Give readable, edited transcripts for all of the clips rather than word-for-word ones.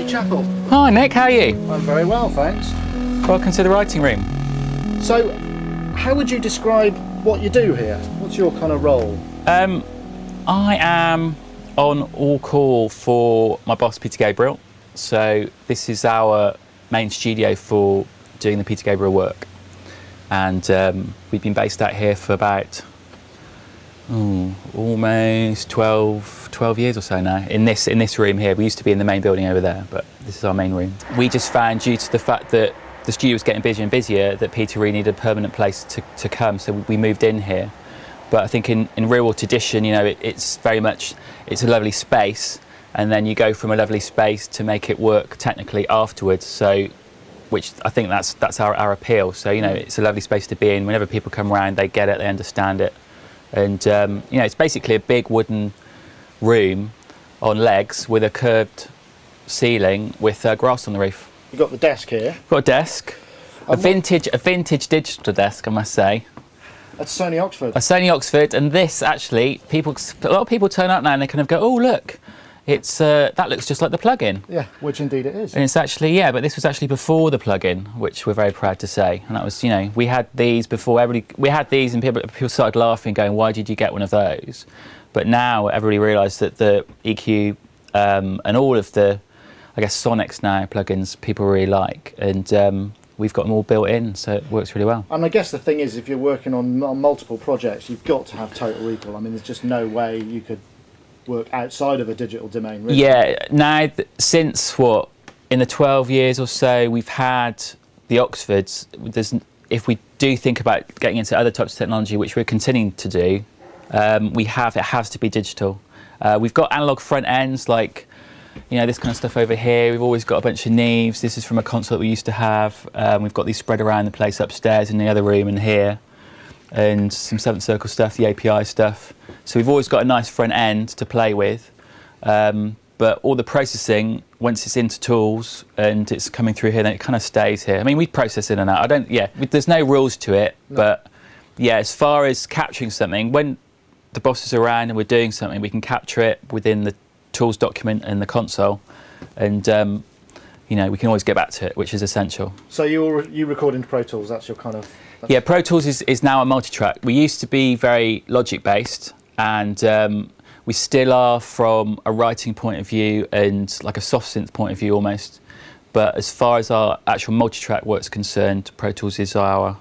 Chapel. Hi Nick, how are you? I'm very well, thanks. Welcome to the writing room. So, how would you describe what you do here? What's your kind of role? I am on all call for my boss Peter Gabriel. So this is our main studio for doing the Peter Gabriel work. And we've been based out here for about almost 12 years or so now, in this room here. We used to be in the main building over there, but this is our main room. We just found, due to the fact that the studio was getting busier and busier, that Peter really needed a permanent place to come, so we moved in here. But I think in real tradition, you know, it's very much, it's a lovely space, and then you go from a lovely space to make it work technically afterwards, so which I think that's our appeal. So, you know, it's a lovely space to be in. Whenever people come around, they get it, they understand it. And you know, it's basically a big wooden room on legs with a curved ceiling with grass on the roof. You've got the desk here. Got a desk, a vintage digital desk, I must say. That's Sony Oxford. A Sony Oxford, and this actually, a lot of people turn up now and they kind of go, oh look, it's that looks just like the plug-in. Yeah, which indeed it is. And it's actually, yeah, but this was actually before the plug-in, which we're very proud to say. And that was, you know, we had these before we had these, and people started laughing, going, why did you get one of those? But now everybody realised that the EQ and all of the, I guess, Sonics now plugins people really like, and we've got them all built in, so it works really well. And I guess the thing is, if you're working on multiple projects, you've got to have total recall. I mean, there's just no way you could work outside of a digital domain, really. Yeah, now since what, in the 12 years or so we've had the Oxfords, if we do think about getting into other types of technology, which we're continuing to do, it has to be digital. We've got analog front ends, like, you know, this kind of stuff over here. We've always got a bunch of Neves. This is from a console that we used to have. We've got these spread around the place upstairs in the other room and here, and some 7th Circle stuff, the API stuff. So we've always got a nice front end to play with, but all the processing, once it's into tools and it's coming through here, then it kind of stays here. I mean, we process in and out. There's no rules to it, but yeah, as far as capturing something, when the boss is around and we're doing something, we can capture it within the tools document and the console, and you know, we can always get back to it, which is essential. So you record into Pro Tools, that's your kind of... Yeah, Pro Tools is now a multi-track. We used to be very Logic-based, and we still are from a writing point of view and like a soft synth point of view almost. But as far as our actual multi-track work's concerned, Pro Tools is our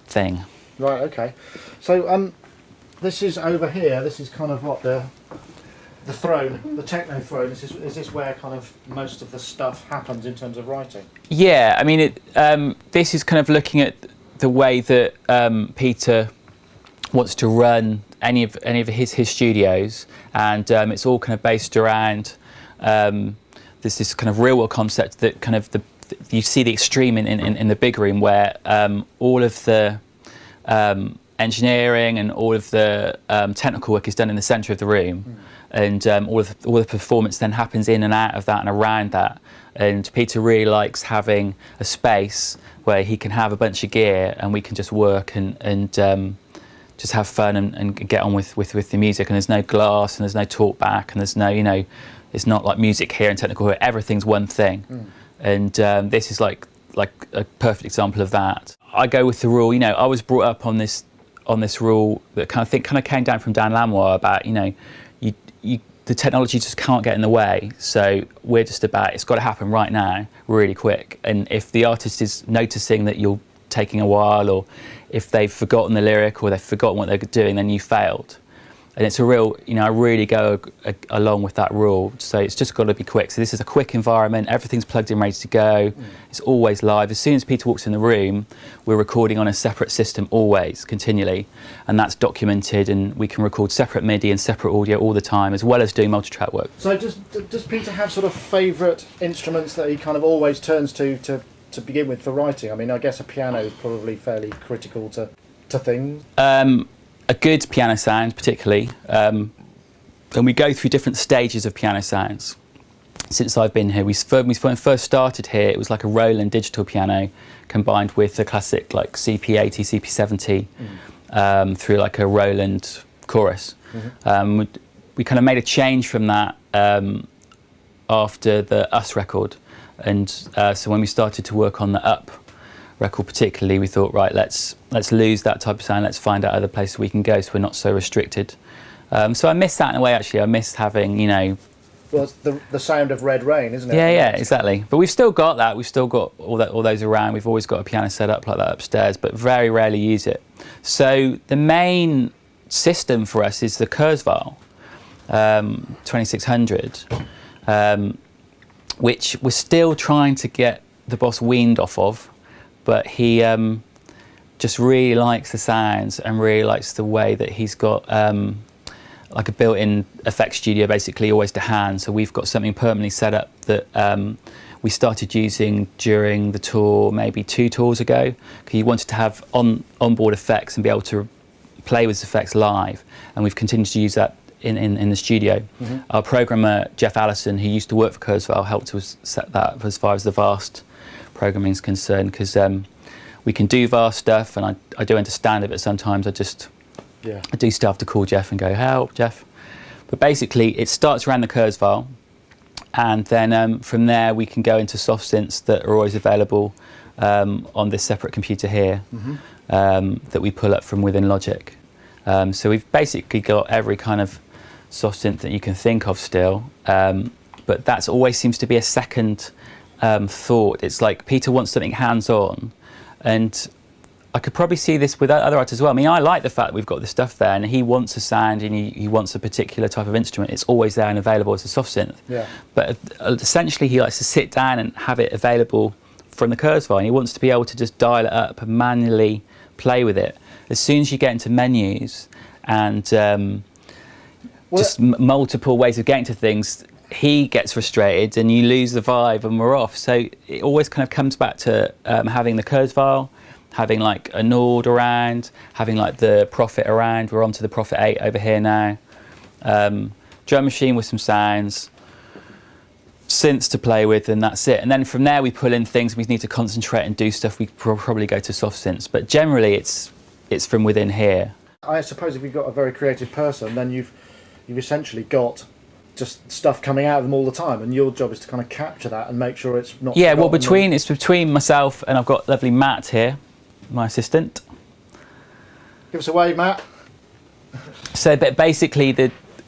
thing. Right, okay. So this is over here, this is kind of what the throne, the techno throne. Is this where kind of most of the stuff happens in terms of writing? Yeah, I mean, this is kind of looking at the way that Peter wants to run any of his studios, and it's all kind of based around this kind of real world concept that kind of you see the extreme in the big room, where all of the engineering and all of the technical work is done in the centre of the room. And all the performance then happens in and out of that and around that. And Peter really likes having a space where he can have a bunch of gear and we can just work and just have fun and get on with the music. And there's no glass and there's no talk back and there's no, you know, it's not like music here and technical here. Everything's one thing. And this is like a perfect example of that. I go with the rule. You know, I was brought up on this rule that kind of came down from Dan Lanois about, you know, the technology just can't get in the way, so we're just about, it's got to happen right now, really quick. And if the artist is noticing that you're taking a while, or if they've forgotten the lyric or they've forgotten what they're doing, then you failed. And it's a real, you know, I really go along with that rule. So it's just got to be quick. So this is a quick environment. Everything's plugged in, ready to go. It's always live. As soon as Peter walks in the room, we're recording on a separate system always, continually. And that's documented, and we can record separate MIDI and separate audio all the time, as well as doing multi-track work. So does Peter have sort of favourite instruments that he kind of always turns to begin with for writing? I mean, I guess a piano is probably fairly critical to things. A good piano sound, particularly, and we go through different stages of piano sounds. since I've been here. When we first started here, it was like a Roland digital piano combined with the classic like CP80, CP70 through like a Roland chorus. We kind of made a change from that after the Us record, and so when we started to work on the Up record particularly, we thought, right, let's lose that type of sound, let's find out other places we can go so we're not so restricted. So I miss that in a way, actually. I miss having, you know... Well, it's the sound of Red Rain, isn't it? Yeah, exactly. But we've still got that. We've still got all those around. We've always got a piano set up like that upstairs, but very rarely use it. So the main system for us is the Kurzweil 2600, which we're still trying to get the boss weaned off of, but he just really likes the sounds and really likes the way that he's got like a built-in effects studio basically always to hand. So we've got something permanently set up that we started using during the tour maybe 2 tours ago, because he wanted to have onboard effects and be able to play with effects live, and we've continued to use that in the studio. Our programmer Jeff Allison, who used to work for Kurzweil, helped us set that up as far as the vast programming is concerned, because we can do vast stuff, and I do understand it, but sometimes I do still have to call Jeff and go, help, Jeff. But basically, it starts around the Kurzweil, and then from there we can go into soft synths that are always available on this separate computer here that we pull up from within Logic. So we've basically got every kind of soft synth that you can think of still, but that always seems to be a second thought. It's like Peter wants something hands-on, and I could probably see this with other artists as well. I mean, I like the fact that we've got this stuff there, and he wants a sound and he wants a particular type of instrument. It's always there and available as a soft synth. Yeah. But essentially, he likes to sit down and have it available from the Kurzweil, and he wants to be able to just dial it up and manually play with it. As soon as you get into menus and just multiple ways of getting to things, he gets frustrated and you lose the vibe and we're off. So it always kind of comes back to having the Kurzweil, having like a Nord around, having like the Prophet around. We're onto the Prophet 8 over here now. Drum machine with some sounds, synths to play with, and that's it. And then from there we pull in things we need to concentrate and do stuff. We probably go to soft synths, but generally it's from within here. I suppose if you've got a very creative person, then you've essentially got just stuff coming out of them all the time, and your job is to kind of capture that and make sure it's not. Yeah, well, it's between myself and I've got lovely Matt here, my assistant. Give us a wave, Matt. So, but basically,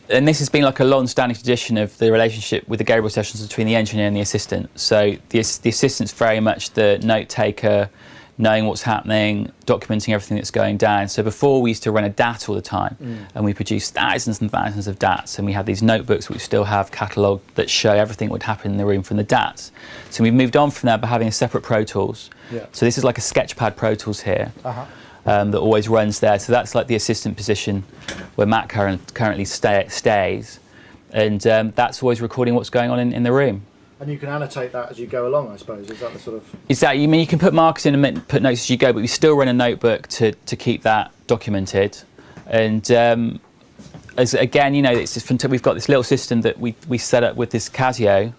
and this has been like a long-standing tradition of the relationship with the Gabriel sessions between the engineer and the assistant. So the assistant's very much the note taker, knowing what's happening, documenting everything that's going down. So before we used to run a DAT all the time, and we produced thousands and thousands of DATs, and we had these notebooks which still have catalogue that show everything that would happen in the room from the DATs. So we've moved on from that by having a separate Pro Tools. Yeah. So this is like a Sketchpad Pro Tools here. That always runs there. So that's like the assistant position where Matt currently stays, and that's always recording what's going on in the room. And you can annotate that as you go along, I suppose. Is that the sort of... Exactly. I mean, you can put markers in and put notes as you go, but we still run a notebook to keep that documented. And as again, you know, it's just we've got this little system that we set up with this Casio.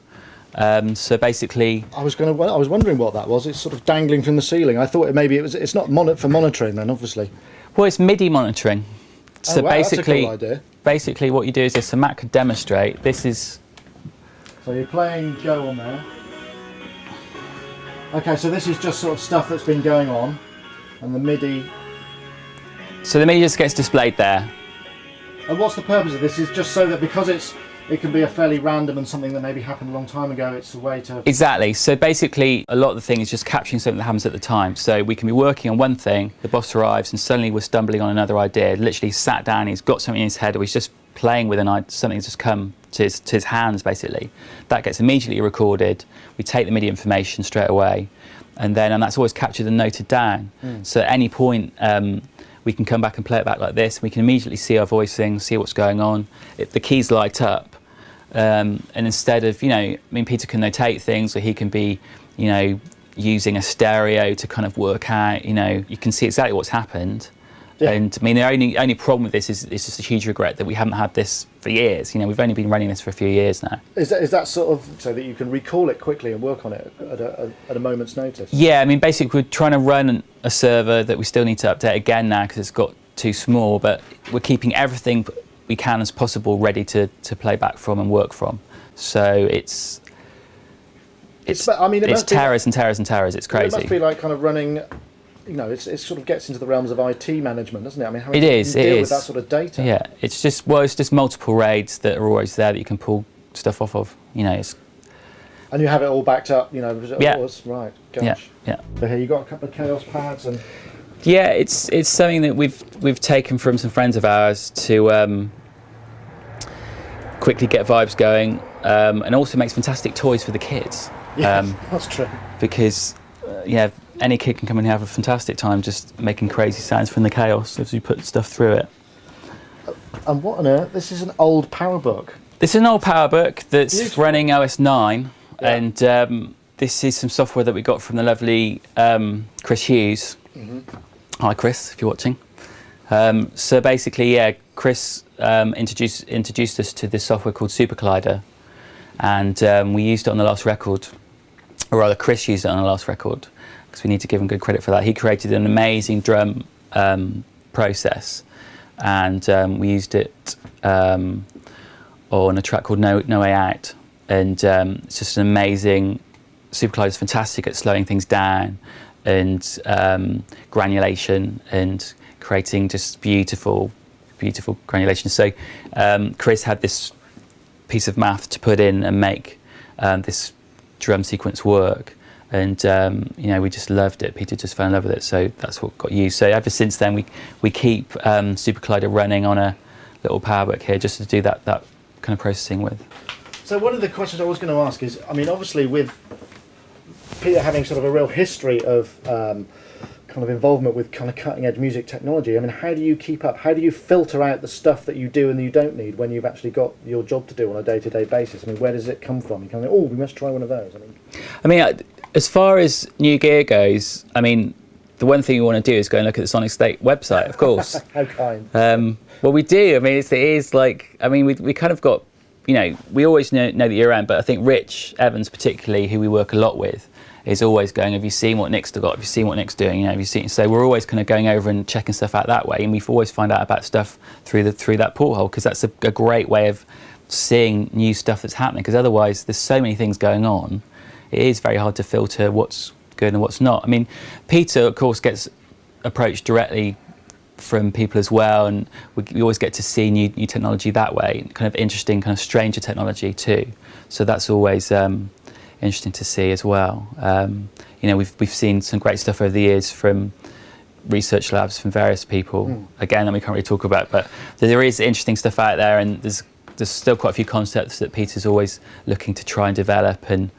So basically, I was wondering what that was. It's sort of dangling from the ceiling. I thought it's not for monitoring then, obviously. Well, it's MIDI monitoring. So wow, basically, that's a cool idea. Basically, what you do is this. So Matt could demonstrate. This is. So you're playing Joe on there. Okay, so this is just sort of stuff that's been going on, and the MIDI. So the MIDI just gets displayed there. And what's the purpose of this? Is just so that because it can be a fairly random and something that maybe happened a long time ago, it's a way to... Exactly. So basically, a lot of the thing is just capturing something that happens at the time. So we can be working on one thing, the boss arrives, and suddenly we're stumbling on another idea. Literally sat down, he's got something in his head, or he's just playing with something that's just come to his hands, basically. That gets immediately recorded. We take the MIDI information straight away, and that's always captured and noted down. So at any point, we can come back and play it back like this. We can immediately see our voicing, see what's going on. The keys light up. And instead of, Peter can notate things, or he can be, using a stereo to kind of work out, you can see exactly what's happened. Yeah. And I mean, the only problem with this is it's just a huge regret that we haven't had this for years. You know, we've only been running this for a few years now. Is that sort of so that you can recall it quickly and work on it at a moment's notice? Yeah, I mean, basically we're trying to run a server that we still need to update again now because it's got too small, but we're keeping everything we can as possible ready to play back from and work from. So it's terrors and terrors and terrors. It's crazy. It must be like kind of running. You know, it sort of gets into the realms of IT management, doesn't it? I mean, how it is. You deal with that sort of data. Yeah, it's just multiple RAIDs that are always there that you can pull stuff off of. You know, and you have it all backed up. You know, yeah. Right. Gosh. Yeah. So here you got a couple of Chaos pads and. Yeah, it's something that we've taken from some friends of ours to quickly get vibes going, and also makes fantastic toys for the kids. Yes, that's true. Because yeah, any kid can come and have a fantastic time just making crazy sounds from the chaos as you put stuff through it. And what on earth? This is an old power book. This is an old power book that's Beautiful. running OS 9, yeah. and this is some software that we got from the lovely Chris Hughes. Mm-hmm. Hi Chris, if you're watching. So basically, yeah, Chris introduced us to this software called Super Collider, and we used it on the last record, or rather Chris used it on the last record, because we need to give him good credit for that. He created an amazing drum process, and we used it on a track called No Way Out, and it's just an amazing. Super Collider is fantastic at slowing things down and granulation and creating just beautiful granulation. So Chris had this piece of math to put in and make this drum sequence work, and you know, we just loved it. Peter just fell in love with it, so that's what got used. So ever since then we keep Super Collider running on a little PowerBook here just to do that kind of processing with. So one of the questions I was going to ask is, I mean, obviously with Peter having sort of a real history of kind of involvement with kind of cutting edge music technology, I mean, how do you keep up? How do you filter out the stuff that you do and you don't need when you've actually got your job to do on a day-to-day basis? I mean, where does it come from? You kind of, oh, we must try one of those. I mean, as far as new gear goes, I mean, the one thing you want to do is go and look at the Sonic State website, of course. How kind. Well, we do. I mean, it is like, I mean, we kind of got, you know, we always know that you're around, but I think Rich Evans particularly, who we work a lot with, is always going, have you seen what Nick's got? Have you seen what Nick's doing? You know, have you seen? So we're always kind of going over and checking stuff out that way, and we always find out about stuff through that porthole, because that's a great way of seeing new stuff that's happening. Because otherwise, there's so many things going on, it is very hard to filter what's good and what's not. I mean, Peter, of course, gets approached directly from people as well, and we always get to see new technology that way, kind of interesting, kind of stranger technology too. So that's always interesting to see as well. You know, we've seen some great stuff over the years from research labs from various people. Again, that we can't really talk about, but there is interesting stuff out there, and there's still quite a few concepts that Peter's always looking to try and develop, and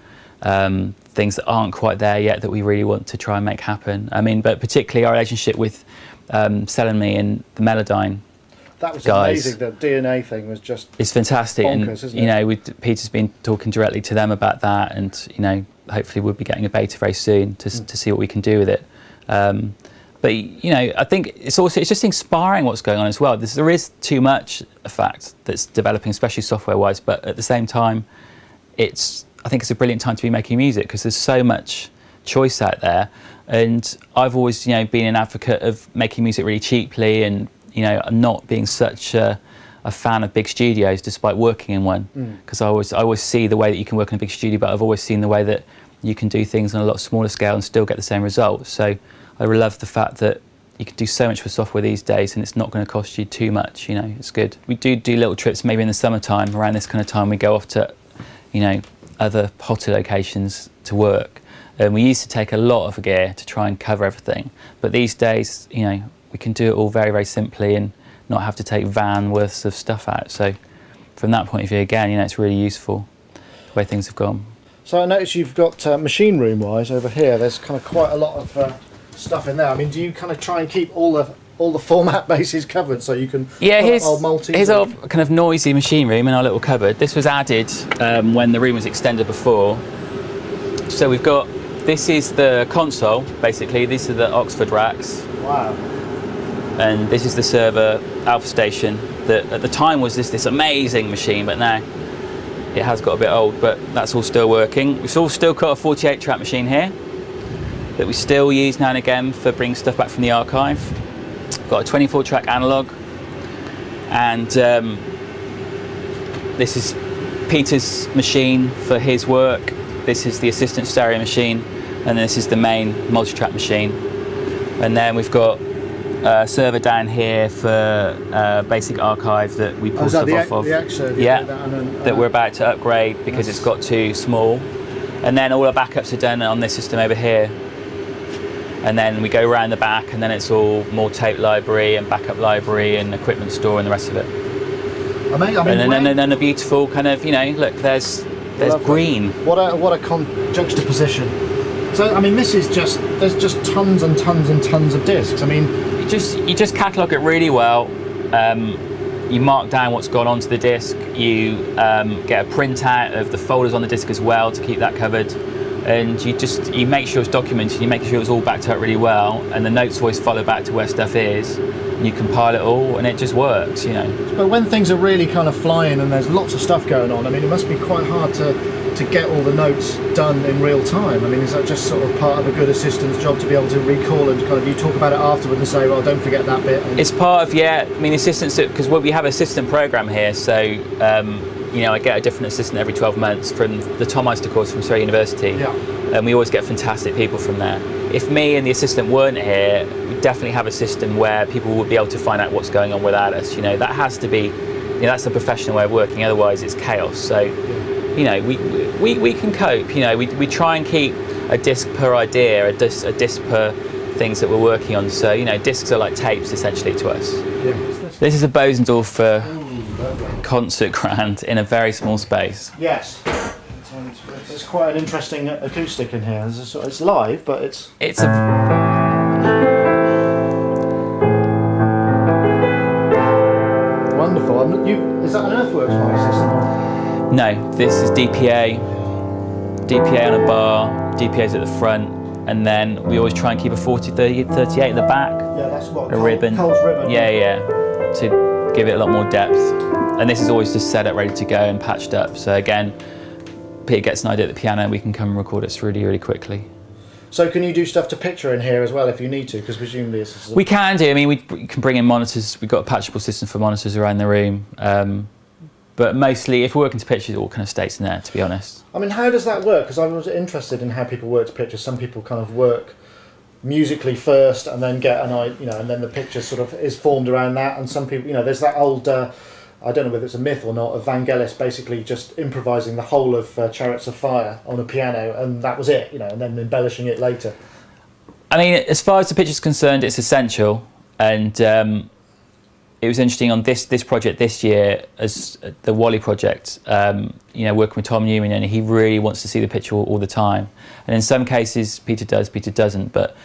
things that aren't quite there yet that we really want to try and make happen. I mean, but particularly our relationship with Selling Me and the Melodyne. That was guys. amazing. The DNA thing was just it's fantastic, bonkers, and isn't you know, Peter's been talking directly to them about that, and you know, hopefully we'll be getting a beta very soon to see what we can do with it. But you know, I think it's just inspiring what's going on as well. There is too much fact that's developing, especially software-wise, but at the same time, I think it's a brilliant time to be making music because there's so much choice out there, and I've always, you know, been an advocate of making music really cheaply, and you know, not being such a fan of big studios despite working in one, because I always see the way that you can work in a big studio, but I've always seen the way that you can do things on a lot smaller scale and still get the same results. So I really love the fact that you can do so much with software these days and it's not going to cost you too much. You know, it's good. We do little trips maybe in the summertime. Around this kind of time we go off to, you know, other hotter locations to work, and we used to take a lot of gear to try and cover everything, but these days, you know, we can do it all very, very simply and not have to take van worths of stuff out. So from that point of view, again, you know, it's really useful the way things have gone. So I notice you've got machine room wise over here, there's kind of quite a lot of stuff in there. I mean, do you kind of try and keep all the format bases covered so you can here's multis? our kind of noisy machine room in our little cupboard. This was added when the room was extended before. So we've got, this is the console basically, these are the Oxford racks. Wow. and this is the server alpha station that at the time was this amazing machine, but now it has got a bit old, but that's all still working. We've all still got a 48 track machine here that we still use now and again for bringing stuff back from the archive. Got a 24 track analog, and this is Peter's machine for his work. This is the assistant stereo machine, and this is the main multi-track machine. And then we've got a server down here for basic archive that we pull stuff off of. Yeah, that we're about to upgrade because it's got too small. And then all our backups are done on this system over here. And then we go around the back, and then it's all more tape library and backup library and equipment store and the rest of it. And then a beautiful kind of, you know, look, there's green. What a juxtaposition. So I mean, this is there's just tons and tons and tons of discs. I mean, you just catalogue it really well. You mark down what's gone onto the disc. You get a printout of the folders on the disc as well to keep that covered. And you make sure it's documented. You make sure it's all backed up really well, and the notes always follow back to where stuff is. And you compile it all, and it just works, you know. But when things are really kind of flying and there's lots of stuff going on, I mean, it must be quite hard to get all the notes done in real time. I mean, is that just sort of part of a good assistant's job to be able to recall and kind of you talk about it afterwards and say, well, don't forget that bit? It's part of, yeah. I mean, assistants, because we have an assistant program here, so. You know, I get a different assistant every 12 months from the Tom Meister course from Surrey University, and we always get fantastic people from there. If me and the assistant weren't here, we definitely have a system where people would be able to find out what's going on without us. You know, that has to be, you know, that's a professional way of working. Otherwise, it's chaos. So, you know, we can cope. You know, we try and keep a disc per idea, a disc per things that we're working on. So, you know, discs are like tapes essentially to us. Yeah. This is a Bosendorf concert grand in a very small space. Yes, it's quite an interesting acoustic in here. It's live, but it's a wonderful. Is that an Earthworks mic system? Or? No, this is DPA on a bar. DPA's at the front, and then we always try and keep a 40, 30, 38 at the back. Yeah, that's what a ribbon. Cole's ribbon. Yeah, to give it a lot more depth. And this is always just set up, ready to go and patched up. So again, Peter gets an idea at the piano, we can come and record it really, really quickly. So can you do stuff to picture in here as well if you need to? Because presumably it's... We can do. I mean, we can bring in monitors. We've got a patchable system for monitors around the room. But mostly, if we're working to pictures, it all kind of stays in there, to be honest. I mean, how does that work? Because I was interested in how people work to pictures. Some people kind of work musically first and then get and then the picture sort of is formed around that. And some people, you know, there's that old... I don't know whether it's a myth or not, of Vangelis basically just improvising the whole of Chariots of Fire on a piano, and that was it, you know, and then embellishing it later. I mean, as far as the picture's concerned, it's essential, and it was interesting on this project this year, as the Wally project, you know, working with Tom Newman, and he really wants to see the picture all the time. And in some cases, Peter does, Peter doesn't, but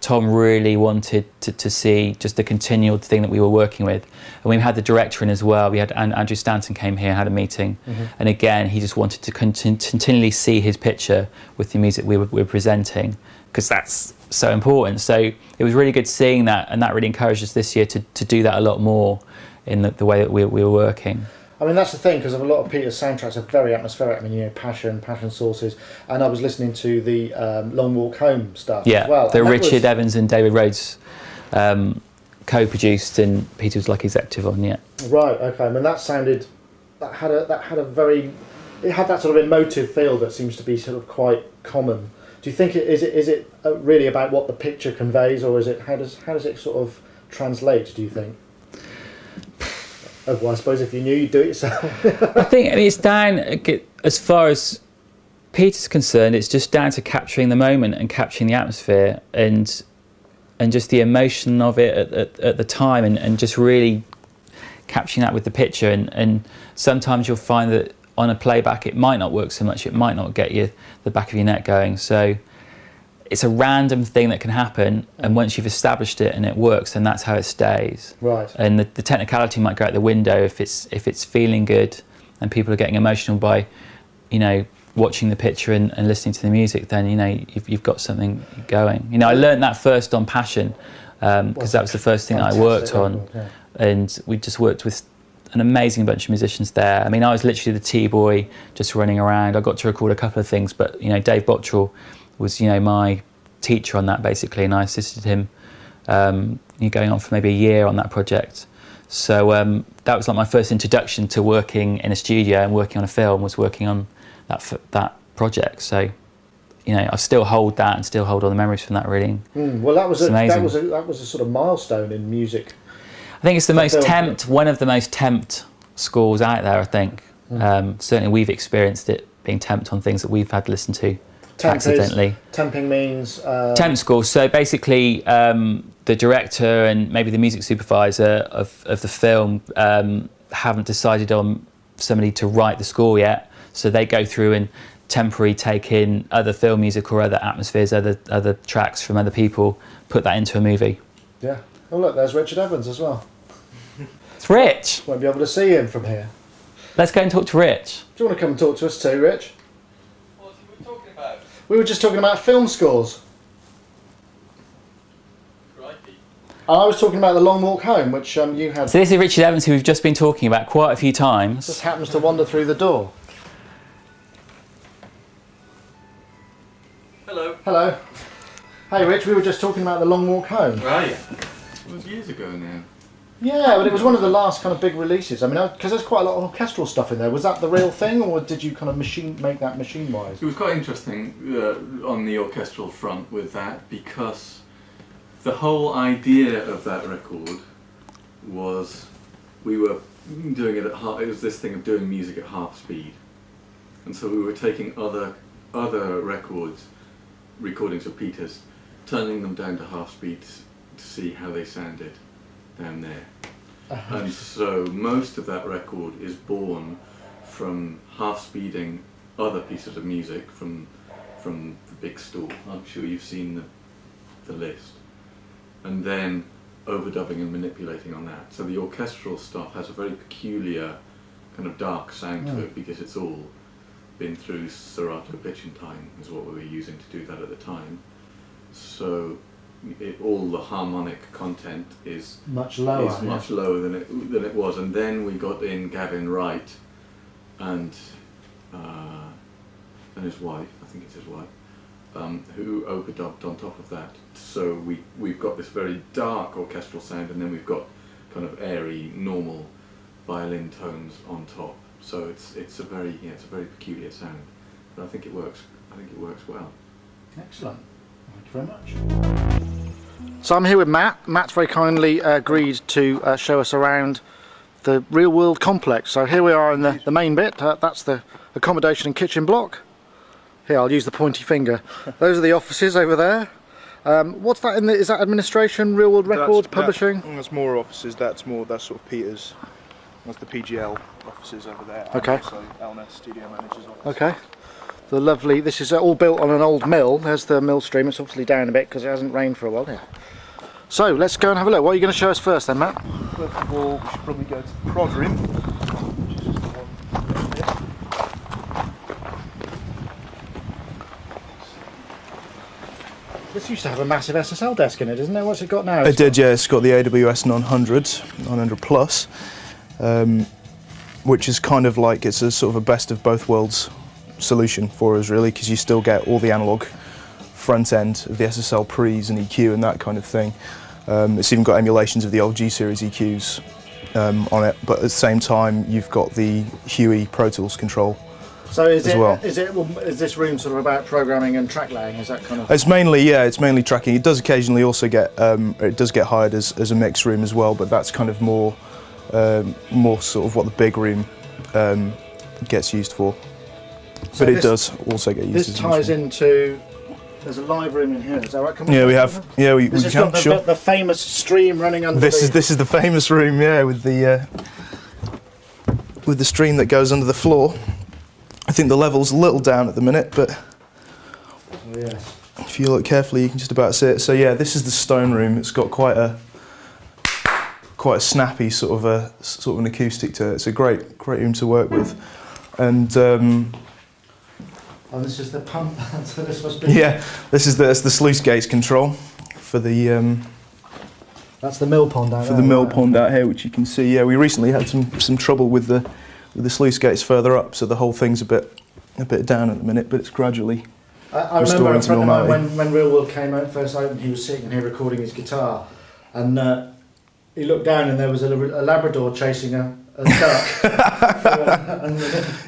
Tom really wanted to see just the continual thing that we were working with. And we had the director in as well. We had Andrew Stanton came here and had a meeting. And again, he just wanted to continually see his picture with the music we were presenting, because that's so important. So it was really good seeing that, and that really encouraged us this year to do that a lot more in the way that we were working. I mean, that's the thing, because a lot of Peter's soundtracks are very atmospheric. I mean, you know, Passion Sources, and I was listening to the Long Walk Home stuff as well. The Richard Evans and David Rhodes co-produced, and Peter was like executive on. Right. Okay. I mean, that had that sort of emotive feel that seems to be sort of quite common. Do you think is it really about what the picture conveys, or is it how does it sort of translate? Do you think? Well, I suppose if you knew, you'd do it yourself. I mean, it's down, as far as Peter's concerned, it's just down to capturing the moment and capturing the atmosphere and just the emotion of it at the time, and just really capturing that with the picture. And sometimes you'll find that on a playback it might not work so much, it might not get you the back of your neck going. So it's a random thing that can happen, and once you've established it and it works, then that's how it stays. Right. And the technicality might go out the window if it's feeling good and people are getting emotional by, you know, watching the picture and listening to the music. Then, you know, you've got something going. You know, I learned that first on Passion. because that was the first thing I worked on. Yeah. And we just worked with an amazing bunch of musicians there. I mean, I was literally the T-boy just running around. I got to record a couple of things, but Dave Bottrell was my teacher on that basically, and I assisted him going on for maybe a year on that project. So that was like my first introduction to working in a studio and working on a film, was working on that project. So I still hold that and still hold all the memories from that, really. Well, that was a sort of milestone in music. I think it's one of the most tempt scores out there, I think. Certainly we've experienced it being tempt on things that we've had to listen to accidentally. Temping means... temp score. So basically the director and maybe the music supervisor of the film haven't decided on somebody to write the score yet. So they go through and temporarily take in other film music or other atmospheres, other tracks from other people, put that into a movie. Yeah. Oh look, there's Richard Evans as well. It's Rich. Won't be able to see him from here. Let's go and talk to Rich. Do you want to come and talk to us too, Rich? What were we talking about? We were just talking about film scores. Crikey. And I was talking about The Long Walk Home, which you had... So this is Richard Evans, who we've just been talking about quite a few times. Just happens to wander through the door. Hello. Hello. Hey Rich, we were just talking about The Long Walk Home. Right. It was years ago now. Yeah, but it was one of the last kind of big releases. I mean, because there's quite a lot of orchestral stuff in there. Was that the real thing, or did you kind of make that machine-wise? It was quite interesting on the orchestral front with that, because the whole idea of that record was we were doing it at half. It was this thing of doing music at half speed, and so we were taking other recordings of Peter's, turning them down to half speed to see how they sounded down there. And so most of that record is born from half speeding other pieces of music from the big store. I'm sure you've seen the list. And then overdubbing and manipulating on that. So the orchestral stuff has a very peculiar kind of dark sound to it, because it's all been through Serato pitch and time is what we were using to do that at the time. So all the harmonic content is much lower. Much lower than it was. And then we got in Gabriel Writing and his wife, I think it's his wife, who overdubbed on top of that. So we've got this very dark orchestral sound, and then we've got kind of airy, normal violin tones on top. So it's a very peculiar sound, but I think it works. I think it works well. Excellent. Thank you very much. So I'm here with Matt. Matt's very kindly agreed to show us around the real world complex. So here we are in the main bit. That's the accommodation and kitchen block. Here, I'll use the pointy finger. Those are the offices over there. What's that in is that administration, real world records, publishing? That's more offices. That's sort of Peter's. That's the PGL offices over there. Okay. So LNS Studio Manager's office. Okay. The lovely, this is all built on an old mill. There's the mill stream. It's obviously down a bit because it hasn't rained for a while. Yeah. So let's go and have a look. What are you going to show us first then, Matt? First of all, we should probably go to the prod room, which is just the one here. This used to have a massive SSL desk in it, isn't it? What's it got now? It did, yeah. It's got the AWS 900 Plus, which is kind of like, it's a sort of a best of both worlds solution for us, really, because you still get all the analog front end of the SSL pre's and EQ and that kind of thing. It's even got emulations of the old G series EQs on it, but at the same time you've got the Huey Pro Tools control. So is is this room sort of about programming and track laying? Is that kind of? It's mainly tracking. It does occasionally also get hired as a mix room as well, but that's kind of more sort of what the big room gets used for. So but it does also get used. This ties into. There's a live room in here. Is that right? Yeah, we have. Yeah, we can. Sure. The famous stream running under. This is the famous room. Yeah, with the stream that goes under the floor. I think the level's a little down at the minute, but yes. If you look carefully, you can just about see it. So yeah, this is the stone room. It's got quite a snappy sort of an acoustic to it. It's a great room to work with, and. Oh, this is the pump. So this must be. Yeah, that's the sluice gates control for the That's the mill pond out there. For the mill pond out here, which you can see. Yeah, we recently had some trouble with the sluice gates further up, so the whole thing's a bit down at the minute, but it's gradually. I remember a friend of mine when Real World came out first opened, he was sitting here recording his guitar, and he looked down and there was a Labrador chasing a duck.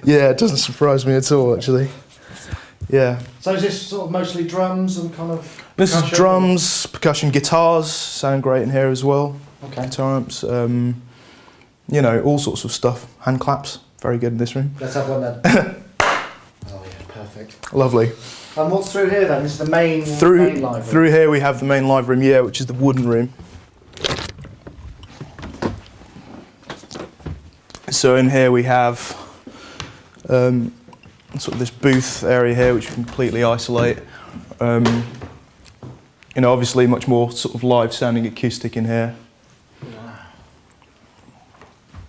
Yeah, it doesn't surprise me at all, actually. Yeah. So is this sort of mostly drums and kind of? This is drums, percussion, guitars sound great in here as well. Okay. Guitar amps, you know, all sorts of stuff. Hand claps, very good in this room. Let's have one then. Oh yeah, perfect. Lovely. And what's through here then? This is the main live room. Through here we have the main live room, yeah, which is the wooden room. So in here we have sort of this booth area here, which we completely isolate. You know, obviously much more sort of live sounding acoustic in here. Wow.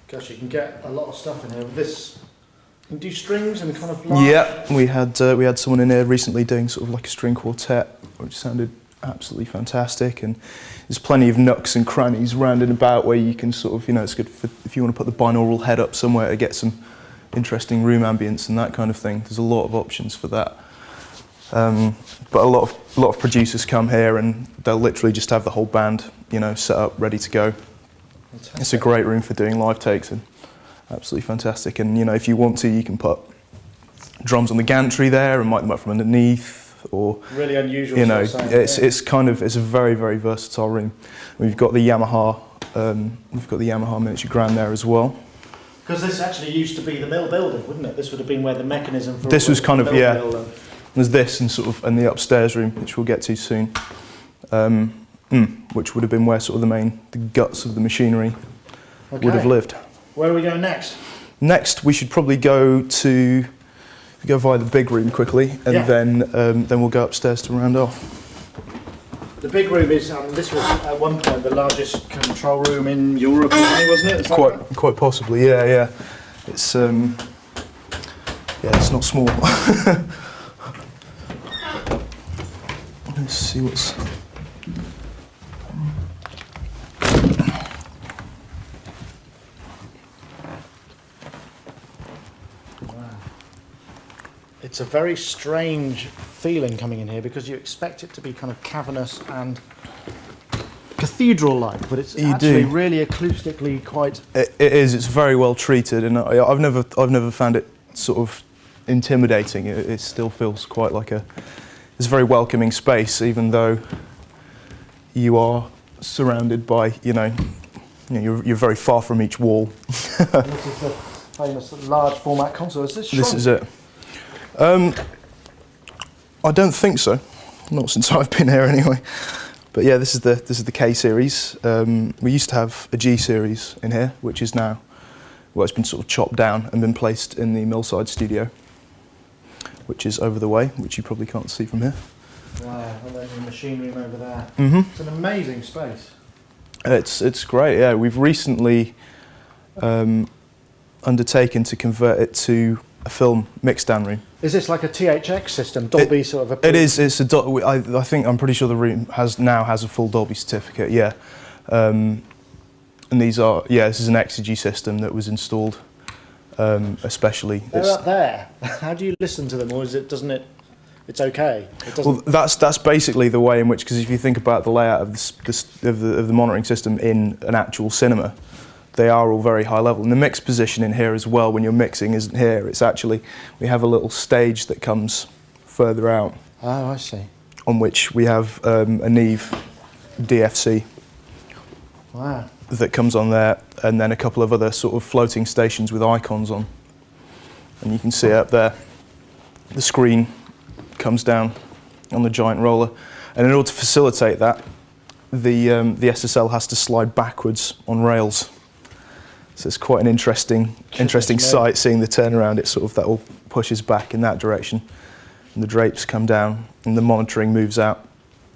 Gosh, you can get a lot of stuff in here. This, you can do strings and kind of live. Yeah, we had someone in here recently doing sort of like a string quartet, which sounded absolutely fantastic. And there's plenty of nooks and crannies round and about where you can sort of, you know, it's good for if you want to put the binaural head up somewhere to get some interesting room ambience and that kind of thing. There's a lot of options for that. But a lot of producers come here and they'll literally just have the whole band, you know, set up, ready to go. Fantastic. It's a great room for doing live takes and absolutely fantastic. And you know, if you want to, you can put drums on the gantry there and mic them up from underneath, or really unusual. You know, sound, it's a very, very versatile room. We've got the Yamaha miniature grand there as well. Because this actually used to be the mill building, wouldn't it? This would have been where the mechanism for this was kind of, yeah. Building. There's this and sort of and the upstairs room, which we'll get to soon, which would have been where sort of the guts of the machinery would have lived. Where are we going next? Next, we should probably go via the big room quickly, and then we'll go upstairs to round off. The big room is this was at one point the largest control room in Europe, wasn't it? Quite possibly, yeah. It's it's not small. Let's see what's. Wow. It's a very strange feeling coming in here because you expect it to be kind of cavernous and cathedral-like, but it's actually really acoustically quite. It is. It's very well treated, and I've never found it sort of intimidating. It still feels quite like it's a very welcoming space, even though you are surrounded by, you're very far from each wall. This is the famous large format console. Is this shrunk? This is it. I don't think so. Not since I've been here, anyway. But yeah, this is the K series. We used to have a G series in here, which is now, well, it's been sort of chopped down and been placed in the Millside studio, which is over the way, which you probably can't see from here. Wow, and then the machine room over there. Mm-hmm. It's an amazing space. It's great, yeah. We've recently undertaken to convert it to a film mixdown room. Is this like a THX system, Dolby sort of? It is. It's I think I'm pretty sure the room now has a full Dolby certificate. Yeah, and these are this is an Exegy system that was installed. Especially. They're up there. How do you listen to them, or it's okay? Well, that's basically the way in which, because if you think about the layout of the monitoring system in an actual cinema, they are all very high level. And the mix position in here as well, when you're mixing, isn't here. It's actually, we have a little stage that comes further out. Oh, I see. On which we have a Neve DFC. Wow. That comes on there, and then a couple of other sort of floating stations with icons on. And you can see up there, the screen comes down on the giant roller. And in order to facilitate that, the SSL has to slide backwards on rails. So it's quite an interesting sight, seeing the turnaround. It sort of, that all pushes back in that direction. And the drapes come down, and the monitoring moves out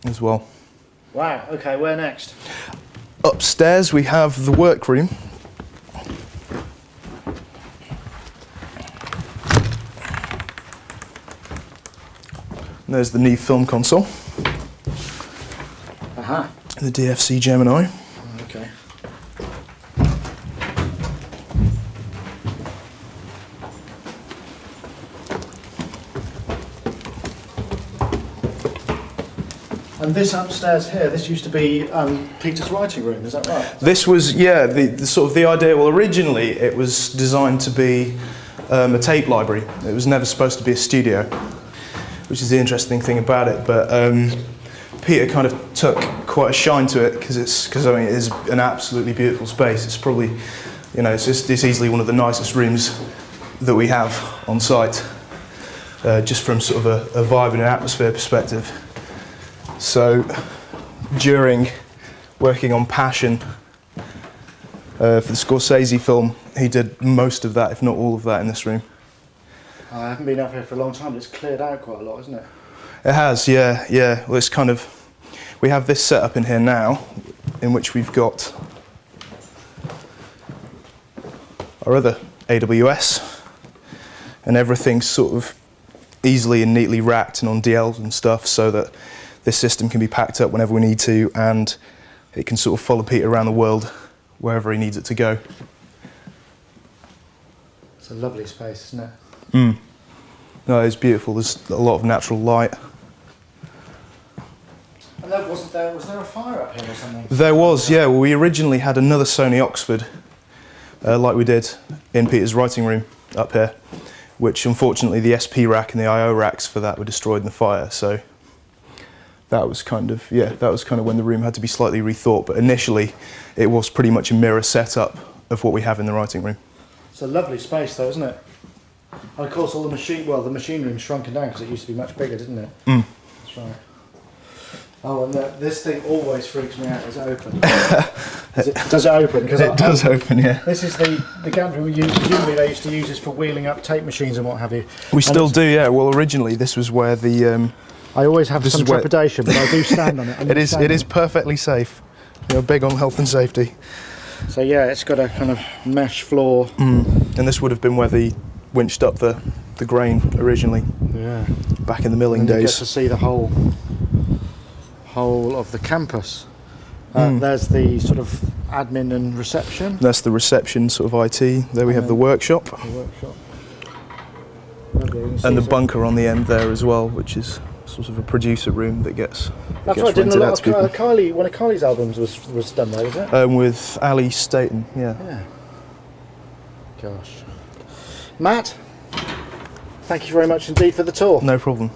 as well. Wow, okay, where next? Upstairs we have the workroom. And there's the Neve film console. Uh-huh. The DFC Gemini. Okay. And this upstairs here, this used to be Peter's writing room, is that right? This was, yeah, the sort of the idea. Well, originally it was designed to be a tape library. It was never supposed to be a studio, which is the interesting thing about it. But Peter kind of took quite a shine to it because I mean it is an absolutely beautiful space. It's probably, you know, it's easily one of the nicest rooms that we have on site, just from sort of a vibe and an atmosphere perspective. So, during working on Passion for the Scorsese film, he did most of that, if not all of that, in this room. I haven't been up here for a long time, but it's cleared out quite a lot, isn't it? It has, yeah, yeah. Well, it's kind of, we have this set up in here now, in which we've got our other AWS, and everything's sort of easily and neatly racked and on DLs and stuff, so that this system can be packed up whenever we need to, and it can sort of follow Peter around the world wherever he needs it to go. It's a lovely space, isn't it? Mm. No, it's beautiful. There's a lot of natural light. And that was there a fire up here or something? There was, yeah. Well, we originally had another Sony Oxford, like we did in Peter's writing room up here, which unfortunately the SP rack and the IO racks for that were destroyed in the fire. So that was kind of, yeah, that was kind of when the room had to be slightly rethought. But initially, it was pretty much a mirror setup of what we have in the writing room. It's a lovely space, though, isn't it? And of course, all the machine room's shrunken down because it used to be much bigger, didn't it? Mm. That's right. Oh, and this thing always freaks me out. Is it open? Does it open? It does open, yeah. This is the gantry we use. Presumably, they used to use this for wheeling up tape machines and what have you. We still do, yeah. Well, originally this was where the. I always have some trepidation, but I do stand on it. It is perfectly safe. You're big on health and safety. So yeah, it's got a kind of mesh floor. Mm. And this would have been where they winched up the grain originally. Yeah. Back in the milling and days. You get to see the whole of the campus. There's the sort of admin and reception. That's the reception, sort of IT. There we have the workshop. The workshop. And the bunker on the end there as well, which is sort of a producer room that gets. That's right. Didn't a lot of Kylie, one of Kylie's albums was done there, was it? With Ali Staten, yeah. Yeah. Gosh. Matt, thank you very much indeed for the tour. No problem.